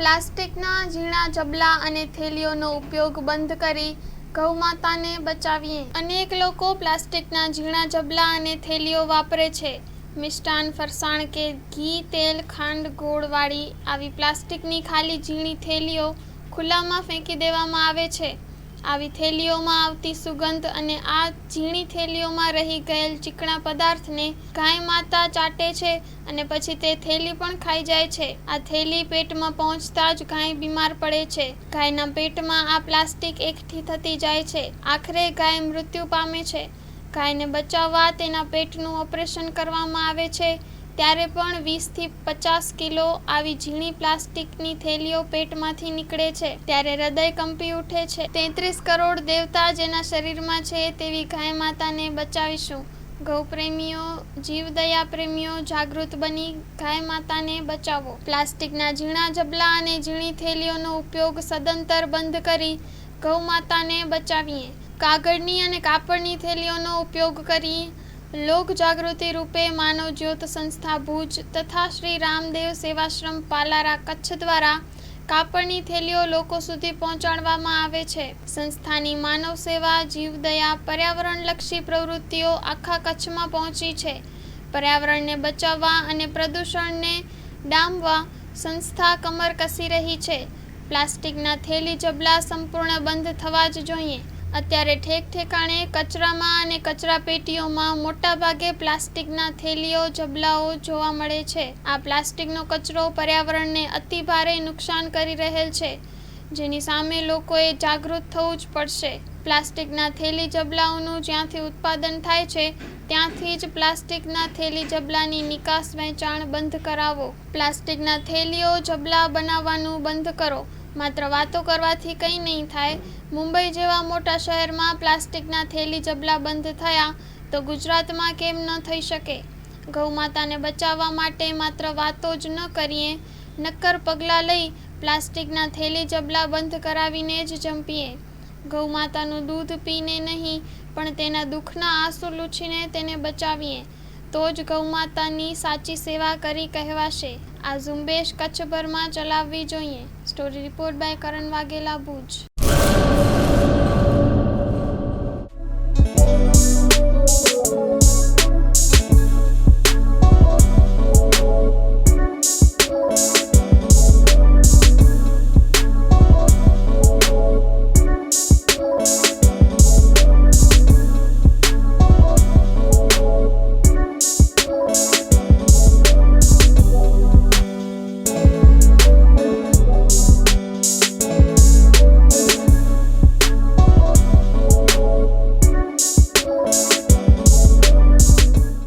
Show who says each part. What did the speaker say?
Speaker 1: પ્લાસ્ટિકના ઝીણા જબલા અને થેલીઓનો ઉપયોગ બંધ કરી ગૌમાતાને બચાવીએ। અનેક લોકો પ્લાસ્ટિકના ઝીણા જબલા અને થેલીઓ વાપરે છે। મિષ્ટાન, ફરસાણ કે ઘી, તેલ, ખાંડ, ગોળવાળી આવી પ્લાસ્ટિકની ખાલી ઝીણી થેલીઓ ખુલ્લામાં ફેંકી દેવામાં આવે છે। આવી થેલીઓમાં આવતી સુગંધ અને આ ઝીણી થેલીઓમાં રહી ગયેલ ચીકણા પદાર્થને ગાય માતા ચાટે છે અને પછી તે થેલી પણ ખાઈ જાય છે। આ થેલી પેટમાં પહોંચતા જ ગાય બીમાર પડે છે। ગાયના પેટમાં આ પ્લાસ્ટિક એકઠી થતી જાય છે। આખરે ગાય મૃત્યુ પામે છે। ગાયને બચાવવા તેના પેટનું ઓપરેશન કરવામાં આવે છે ત્યારે પણ 20 થી 50 કિલો આવી ઝીણી પ્લાસ્ટિકની થેલીઓ પેટમાંથી નીકળે છે ત્યારે હૃદય કંપી ઉઠે છે। 33 કરોડ દેવતા જેના શરીરમાં છે તેવી ગાય માતાને બચાવીશું। ગૌપ્રેમીઓ, જીવદયા પ્રેમીઓ, જાગૃત બની ગાય માતાને બચાવો। પ્લાસ્ટિકના ઝીણા જબલા અને ઝીણી થેલીઓનો ઉપયોગ સદંતર બંધ કરી ગૌ માતાને બચાવીએ। કાગળની અને કાપડની થેલીઓનો ઉપયોગ કરી લોક જાગૃતિ રૂપે માનવ જ્યોત સંસ્થા ભુજ તથા શ્રી રામદેવ સેવાશ્રમ પાલારા કચ્છ દ્વારા કાપડની થેલીઓ લોકો સુધી પહોંચાડવામાં આવે છે। સંસ્થાની માનવ સેવા, જીવદયા, પર્યાવરણલક્ષી પ્રવૃત્તિઓ આખા કચ્છમાં પહોંચી છે। પર્યાવરણને બચાવવા અને પ્રદૂષણને ડામવા સંસ્થા કમર કસી રહી છે। પ્લાસ્ટિકના થેલી જબલા સંપૂર્ણ બંધ થવા જ જોઈએ। અત્યારે ઠેક ઠેકાણે કચરામાં અને કચરાપેટીઓમાં મોટાભાગે પ્લાસ્ટિકના થેલીઓ જબલાઓ જોવા મળે છે। આ પ્લાસ્ટિકનો કચરો પર્યાવરણને અતિ ભારે નુકસાન કરી રહેલ છે જેની સામે લોકોએ જાગૃત થવું જ પડશે। પ્લાસ્ટિકના થેલી જબલાઓનું જ્યાંથી ઉત્પાદન થાય છે ત્યાંથી જ પ્લાસ્ટિકના થેલી જબલાની નિકાસ વેચાણ બંધ કરાવો। પ્લાસ્ટિકના થેલીઓ જબલા બનાવવાનું બંધ કરો। માત્ર વાતો કરવાથી કંઈ નહીં થાય। મુંબઈ જેવા મોટા શહેરમાં પ્લાસ્ટિકના થેલી જબલા બંધ થયા તો ગુજરાતમાં કેમ ન થઈ શકે। ગૌ માતાને બચાવવા માટે માત્ર વાતો જ ન કરીએ, નક્કર પગલાં લઈ પ્લાસ્ટિકના થેલી જબલા બંધ કરાવીને જ જંપીએ। ગૌ માતાનું દૂધ પીને નહીં પણ તેના દુઃખના આંસુ લૂછીને તેને બચાવીએ તો જ ગૌ માતાની સાચી સેવા કરી કહેવાશે। આ ઝુંબેશ કચ્છભરમાં ચલાવવી જોઈએ। Story report by Karan Vaghela, Bhuj.